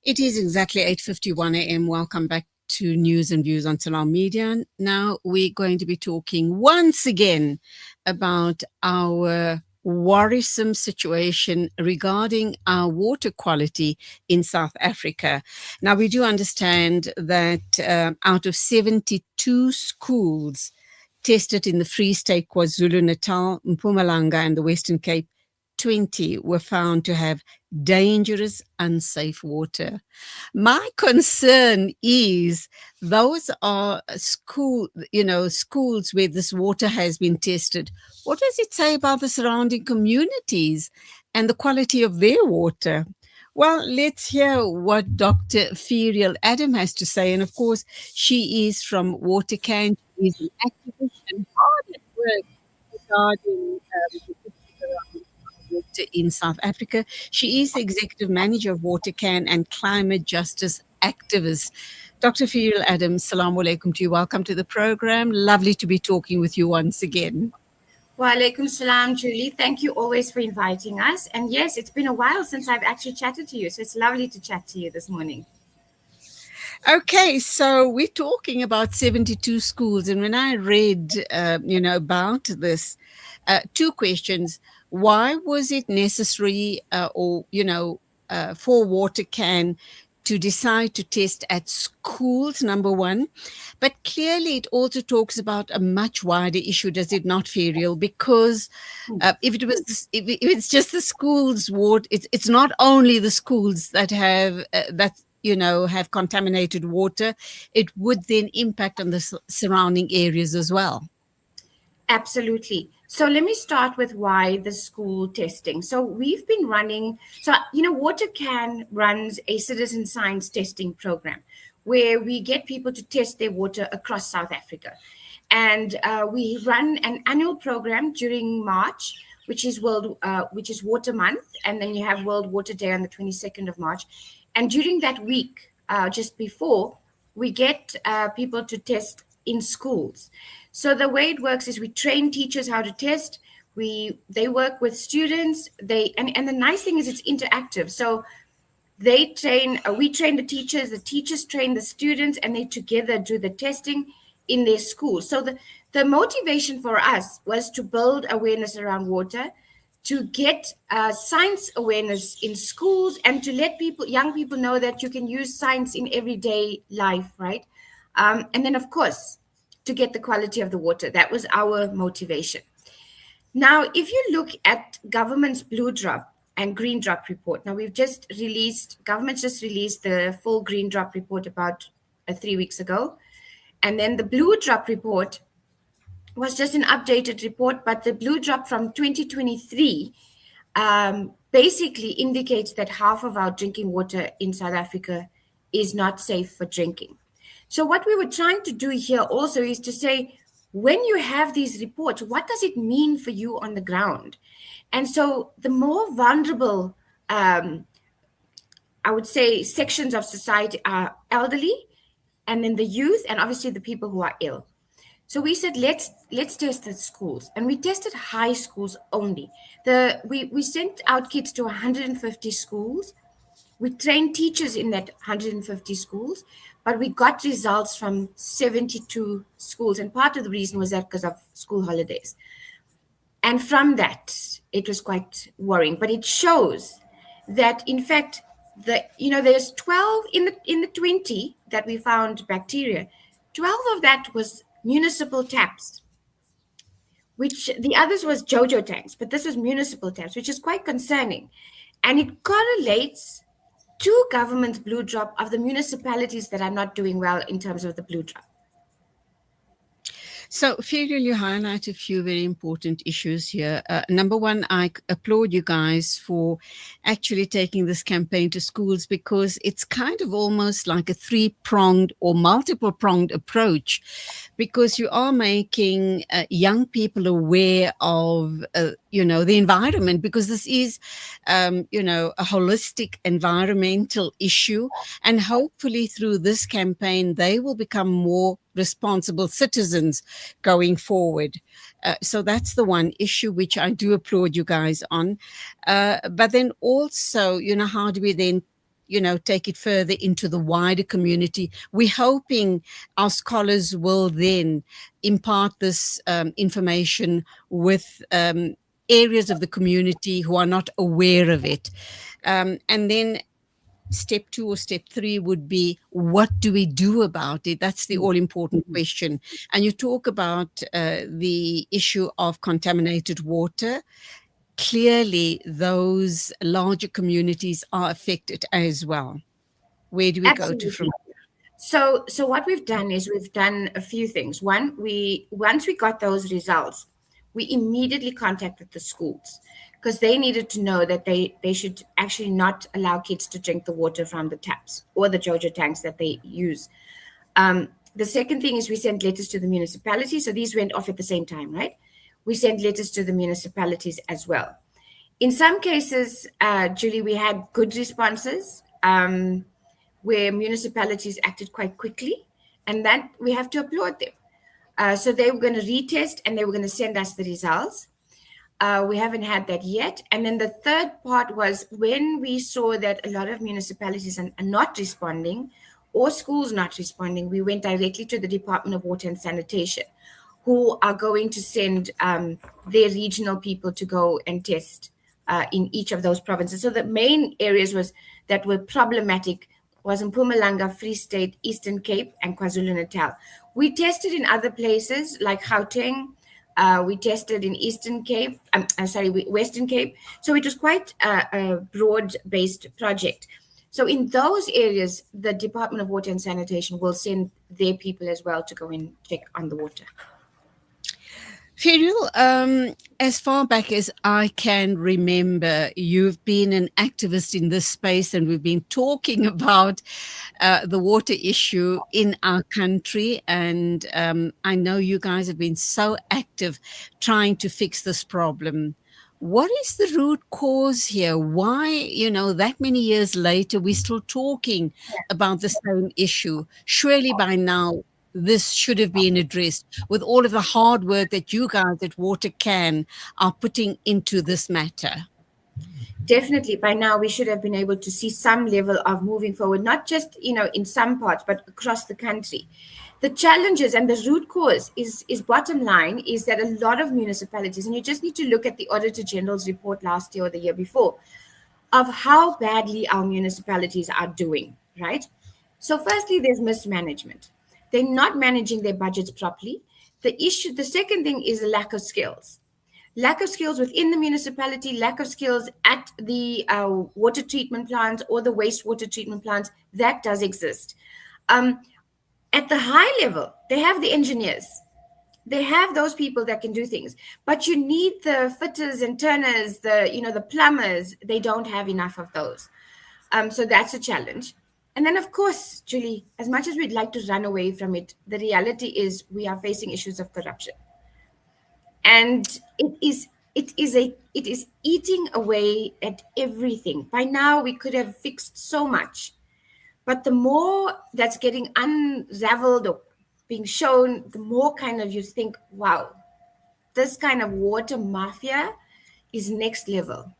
It is exactly 8:51 a.m. Welcome back to News and Views on Salam Media. Now we're going to be talking once again about our worrisome situation regarding our water quality in South Africa. Now we do understand that out of 72 schools tested in the Free State, KwaZulu-Natal, Mpumalanga and the Western Cape, 20 were found to have dangerous, unsafe water. My concern is those are schools where this water has been tested. What does it say about the surrounding communities and the quality of their water? Well, let's hear what Dr. Ferial Adam has to say. And of course, she is from WaterCAN. She is an activist and hard at work regarding the issues around water in South Africa. She is the executive manager of WaterCAN and Climate Justice Activist. Dr. Ferial Adam, Salaam alaikum to you. Welcome to the program. Lovely to be talking with you once again. Wa alaikum salam, Julie. Thank you always for inviting us. And yes, it's been a while since I've actually chatted to you, so it's lovely to chat to you this morning. Okay, so we're talking about 72 schools. And when I read, about this, two questions. Why was it necessary for WaterCAN to decide to test at schools, number one? But clearly it also talks about a much wider issue, does it not, Ferial? Because if it's just the schools' water, it's not only the schools that have have contaminated water, it would then impact on the surrounding areas as well. Absolutely. So let me start with why the school testing. So we've been running, WaterCAN runs a citizen science testing program where we get people to test their water across South Africa. And we run an annual program during March, which is Water Month. And then you have World Water Day on the 22nd of March. And during that week, just before, we get people to test in schools. So the way it works is we train teachers how to test. They work with students. And the nice thing is it's interactive. So we train the teachers train the students, and they together do the testing in their school. So the motivation for us was to build awareness around water, to get science awareness in schools, and to let young people know that you can use science in everyday life, right? And then, of course, to get the quality of the water. That was our motivation. Now, if you look at government's Blue Drop and Green Drop report, now government just released the full Green Drop report about 3 weeks ago. And then the Blue Drop report was just an updated report, but the Blue Drop from 2023 basically indicates that half of our drinking water in South Africa is not safe for drinking. So what we were trying to do here also is to say, when you have these reports, what does it mean for you on the ground? And so the more vulnerable, I would say, sections of society are elderly, and then the youth, and obviously the people who are ill. So we said, let's test the schools, and we tested high schools only. We sent out kids to 150 schools. We trained teachers in that 150 schools, but we got results from 72 schools. And part of the reason was that because of school holidays. And from that, it was quite worrying. But it shows that, in fact, there's 12 in the 20 that we found bacteria. 12 of that was municipal taps, which the others was JoJo tanks, but this was municipal taps, which is quite concerning. And it correlates to government's Blue Drop of the municipalities that are not doing well in terms of the Blue Drop. So, Ferial, you highlight a few very important issues here. Number one, I applaud you guys for actually taking this campaign to schools, because it's kind of almost like a three-pronged or multiple-pronged approach, because you are making young people aware of, the environment, because this is, a holistic environmental issue. And hopefully through this campaign, they will become more responsible citizens going forward. So that's the one issue which I do applaud you guys on. But then also, how do we then take it further into the wider community. We're hoping our scholars will then impart this information with areas of the community who are not aware of it. And then step 2 or step 3 would be, what do we do about it? That's the all important question. And you talk about the issue of contaminated water. Clearly those larger communities are affected as well. Where do we go to from? Absolutely. So what we've done is we've done a few things. One, once we got those results, we immediately contacted the schools because they needed to know that they should actually not allow kids to drink the water from the taps or the Jojo tanks that they use. The second thing is we sent letters to the municipalities. So these went off at the same time, right? We sent letters to the municipalities as well. In some cases, Julie, we had good responses. Where municipalities acted quite quickly, and that we have to applaud them. So they were going to retest and they were going to send us the results. We haven't had that yet. And then the third part was when we saw that a lot of municipalities are not responding or schools not responding, we went directly to the Department of Water and Sanitation, who are going to send their regional people to go and test in each of those provinces. So the main areas that were problematic was in Mpumalanga, Free State, Eastern Cape, and KwaZulu-Natal. We tested in other places like Gauteng. We tested in Western Cape. So it was quite a broad-based project. So in those areas, the Department of Water and Sanitation will send their people as well to go and check on the water. Ferial, as far back as I can remember, you've been an activist in this space, and we've been talking about the water issue in our country. And I know you guys have been so active trying to fix this problem. What is the root cause here? Why, that many years later, we're still talking about the same issue? Surely by now, this should have been addressed with all of the hard work that you guys at WaterCAN are putting into this matter. Definitely, by now we should have been able to see some level of moving forward, not just in some parts, but across the country. The challenges and the root cause is bottom line is that a lot of municipalities, and you just need to look at the Auditor General's report last year or the year before, of how badly our municipalities are doing, right? So firstly, there's mismanagement. They're not managing their budgets properly. The second thing is the lack of skills. Lack of skills within the municipality, lack of skills at the water treatment plants or the wastewater treatment plants, that does exist. At the high level, they have the engineers. They have those people that can do things, but you need the fitters and turners, the plumbers. They don't have enough of those. So that's a challenge. And then, of course, Julie, as much as we'd like to run away from it, the reality is we are facing issues of corruption. And it is eating away at everything. By now, we could have fixed so much. But the more that's getting unraveled or being shown, the more kind of you think, wow, this kind of water mafia is next level.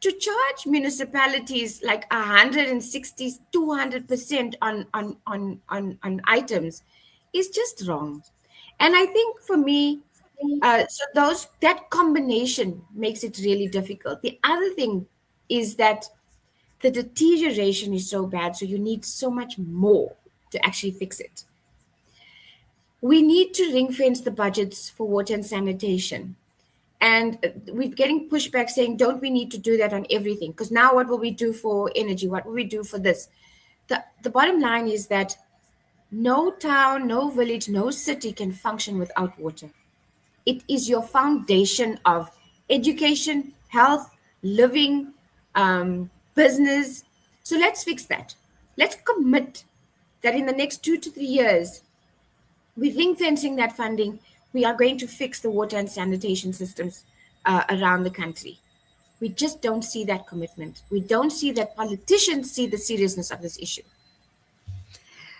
To charge municipalities like 160, 200% on items is just wrong. And I think for me, that combination makes it really difficult. The other thing is that the deterioration is so bad, so you need so much more to actually fix it. We need to ring fence the budgets for water and sanitation. And we're getting pushback saying, don't we need to do that on everything? Because now what will we do for energy? What will we do for this? The bottom line is that no town, no village, no city can function without water. It is your foundation of education, health, living, business. So let's fix that. Let's commit that in the next 2 to 3 years, we're ring fencing that funding. We are going to fix the water and sanitation systems around the country. We just don't see that commitment. We don't see that politicians see the seriousness of this issue.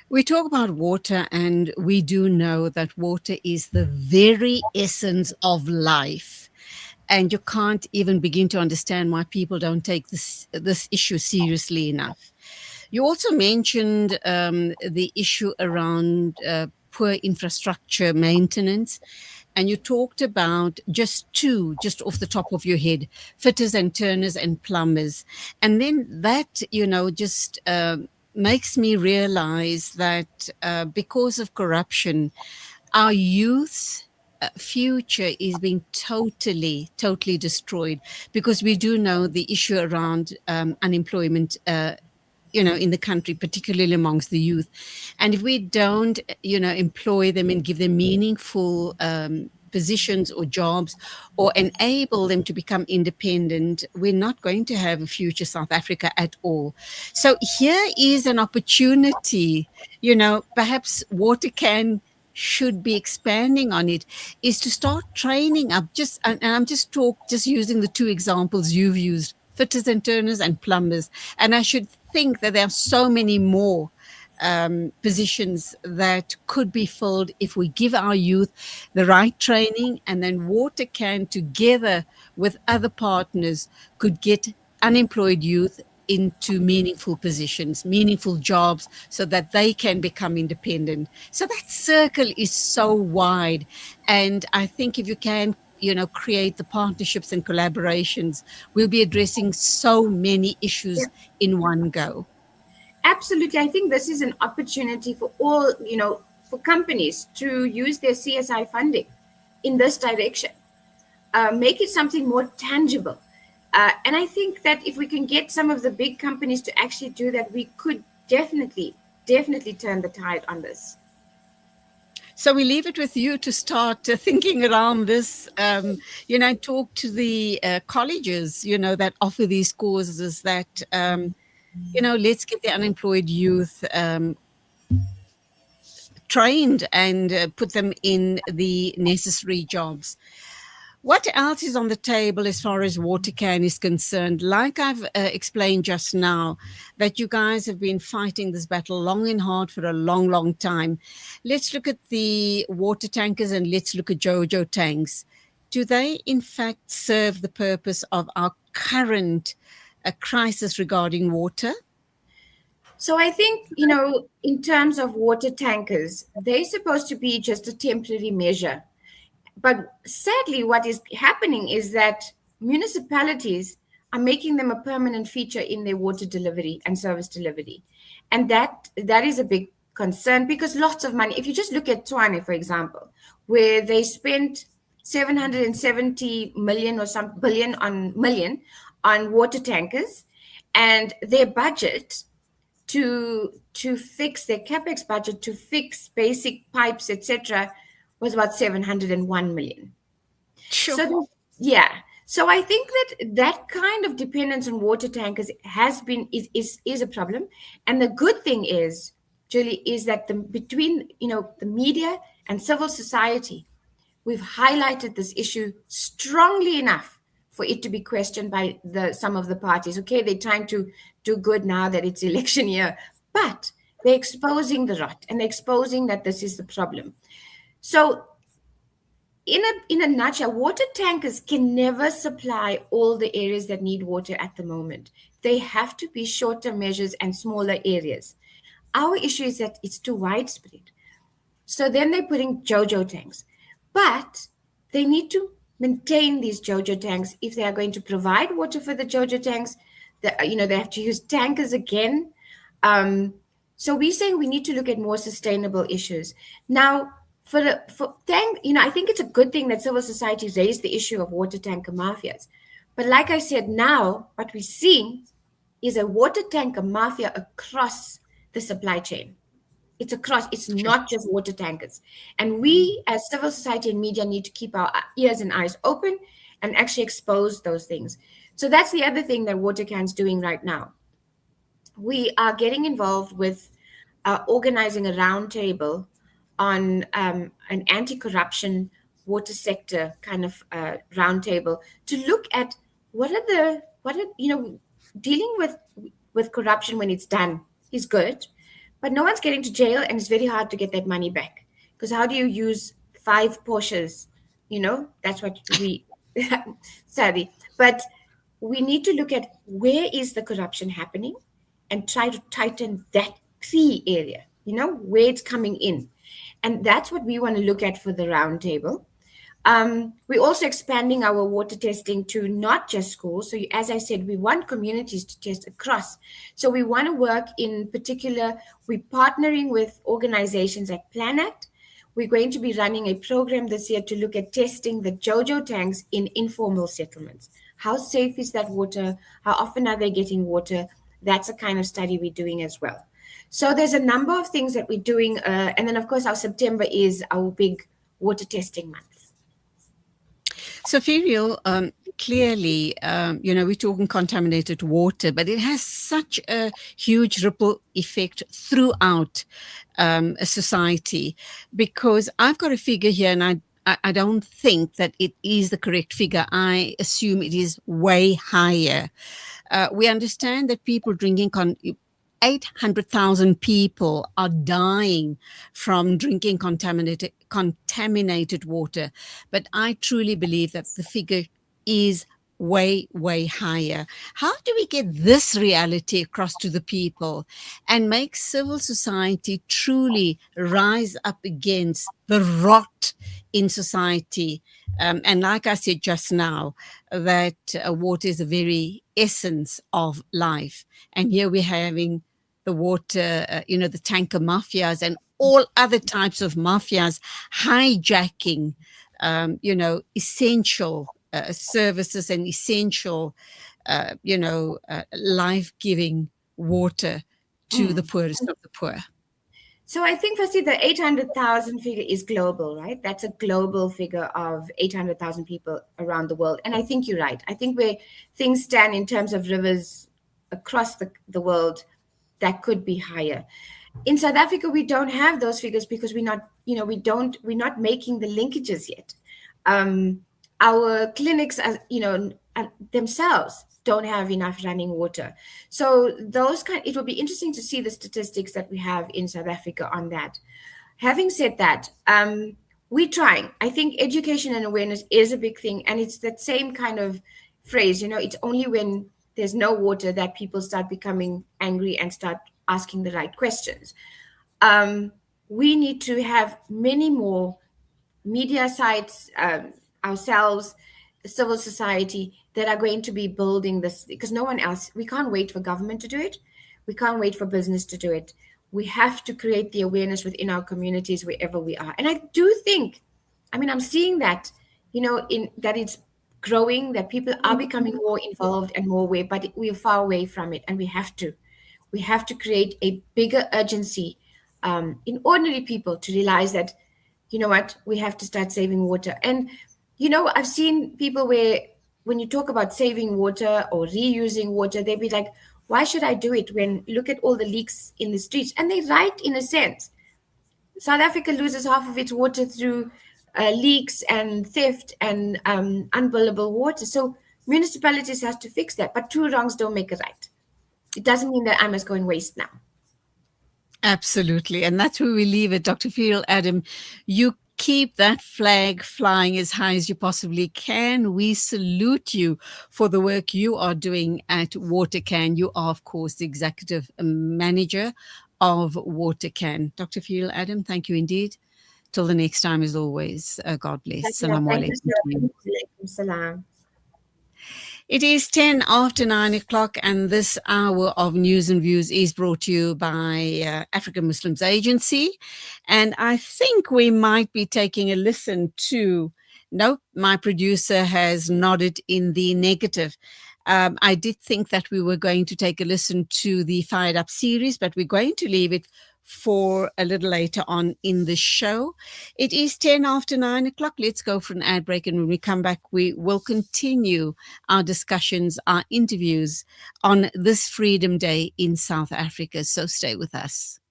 We talk about water, and we do know that water is the very essence of life. and you can't even begin to understand why people don't take this issue seriously enough. You also mentioned the issue around poor infrastructure maintenance, and you talked about just two, just off the top of your head, fitters and turners and plumbers. And then that, just makes me realize that because of corruption, our youth's future is being totally destroyed, because we do know the issue around unemployment in the country, particularly amongst the youth. And if we don't, employ them and give them meaningful positions or jobs, or enable them to become independent, we're not going to have a future South Africa at all. So here is an opportunity, perhaps WaterCAN should be expanding on it, is to start training up, and I'm just using the two examples you've used, fitters and turners and plumbers. And I should think that there are so many more positions that could be filled if we give our youth the right training, and then WaterCAN, together with other partners, could get unemployed youth into meaningful positions, meaningful jobs, so that they can become independent. So that circle is so wide. And I think if you can, create the partnerships and collaborations, we'll be addressing so many issues in one go. Absolutely. I think this is an opportunity for all, for companies to use their CSI funding in this direction, make it something more tangible. And I think that if we can get some of the big companies to actually do that, we could definitely turn the tide on this. So we leave it with you to start thinking around this, talk to the colleges, that offer these courses, that, let's get the unemployed youth trained and put them in the necessary jobs. What else is on the table as far as WaterCAN is concerned? Like I've explained just now, that you guys have been fighting this battle long and hard for a long, long time. Let's look at the water tankers and let's look at JoJo tanks. Do they, in fact, serve the purpose of our current crisis regarding water? So I think, in terms of water tankers, they're supposed to be just a temporary measure. But sadly, what is happening is that municipalities are making them a permanent feature in their water delivery and service delivery. And that is a big concern, because lots of money, if you just look at Tshwane, for example, where they spent 770 million or some billion on water tankers, and their budget to fix their capex budget to fix basic pipes, etc., was about 701 million. Sure. So so I think that kind of dependence on water tankers is a problem. And the good thing is, Julie, is that between the media and civil society, we've highlighted this issue strongly enough for it to be questioned by some of the parties. Okay, they're trying to do good now that it's election year, but they're exposing the rot and they're exposing that this is the problem. So in a nutshell, water tankers can never supply all the areas that need water at the moment. They have to be shorter measures and smaller areas. Our issue is that it's too widespread. So then they're putting JoJo tanks. But they need to maintain these JoJo tanks if they are going to provide water for the JoJo tanks. They have to use tankers again. So we're saying we need to look at more sustainable issues. Now, I think it's a good thing that civil society raised the issue of water tanker mafias. But like I said, now what we're seeing is a water tanker mafia across the supply chain. It's not just water tankers. And we as civil society and media need to keep our ears and eyes open and actually expose those things. So that's the other thing that WaterCAN's doing right now. We are getting involved with organizing a roundtable on an anti-corruption water sector kind of roundtable to look at dealing with corruption when it's done is good. But no one's getting to jail, and it's very hard to get that money back. Because how do you use 5 Porsches? That's what Sorry, but we need to look at where is the corruption happening and try to tighten that key area, where it's coming in. And that's what we want to look at for the roundtable. We're also expanding our water testing to not just schools. So, as I said, we want communities to test across. So, we want to work in particular, we're partnering with organizations like Planet. We're going to be running a program this year to look at testing the JoJo tanks in informal settlements. How safe is that water? How often are they getting water? That's a kind of study we're doing as well. So, there's a number of things that we're doing. And then, of course, our September is our big water testing month. So, Ferial, clearly, we're talking contaminated water, but it has such a huge ripple effect throughout a society, because I've got a figure here, and I don't think that it is the correct figure. I assume it is way higher. We understand that people drinking 800,000 people are dying from drinking contaminated water. But I truly believe that the figure is way, way higher. How do we get this reality across to the people and make civil society truly rise up against the rot in society? And like I said just now, that water is the very essence of life. And here we're having the water, the tanker mafias and all other types of mafias hijacking, essential services and essential, life-giving water to the poorest of the poor. So I think firstly, the 800,000 figure is global, right? That's a global figure of 800,000 people around the world. And I think you're right. I think where things stand in terms of rivers across the world, that could be higher. In South Africa, we don't have those figures because we're not making the linkages yet. Our clinics, themselves don't have enough running water. So it will be interesting to see the statistics that we have in South Africa on that. Having said that, we're trying. I think education and awareness is a big thing. And it's that same kind of phrase, it's only when there's no water that people start becoming angry and start asking the right questions. We need to have many more media sites, ourselves, civil society, that are going to be building this, because no one else, we can't wait for government to do it. We can't wait for business to do it. We have to create the awareness within our communities wherever we are. And I do think, I'm seeing that, that it's growing, that people are becoming more involved and more aware, but we're far away from it. And we have to create a bigger urgency in ordinary people to realize that, we have to start saving water. And, I've seen people where when you talk about saving water or reusing water, they'd be like, why should I do it when look at all the leaks in the streets? And they're right in a sense. South Africa loses half of its water through leaks and theft and unbillable water. So municipalities have to fix that, but two wrongs don't make a right. It doesn't mean that I must go and waste now. Absolutely. And that's where we leave it. Dr. Ferial Adam, you keep that flag flying as high as you possibly can. We salute you for the work you are doing at WaterCAN. You are, of course, the executive manager of WaterCAN. Dr. Ferial Adam, thank you indeed. Till the next time, as always, God bless. Assalamu alaikum. It is 10 after 9 o'clock, and this hour of News and Views is brought to you by African Muslims Agency. And I think we might be taking a listen to, nope, my producer has nodded in the negative. I did think that we were going to take a listen to the Fired Up series, but we're going to leave it for a little later on in the show. It is 10 after 9 o'clock. Let's go for an ad break. And when we come back, we will continue our discussions, our interviews on this Freedom Day in South Africa. So stay with us.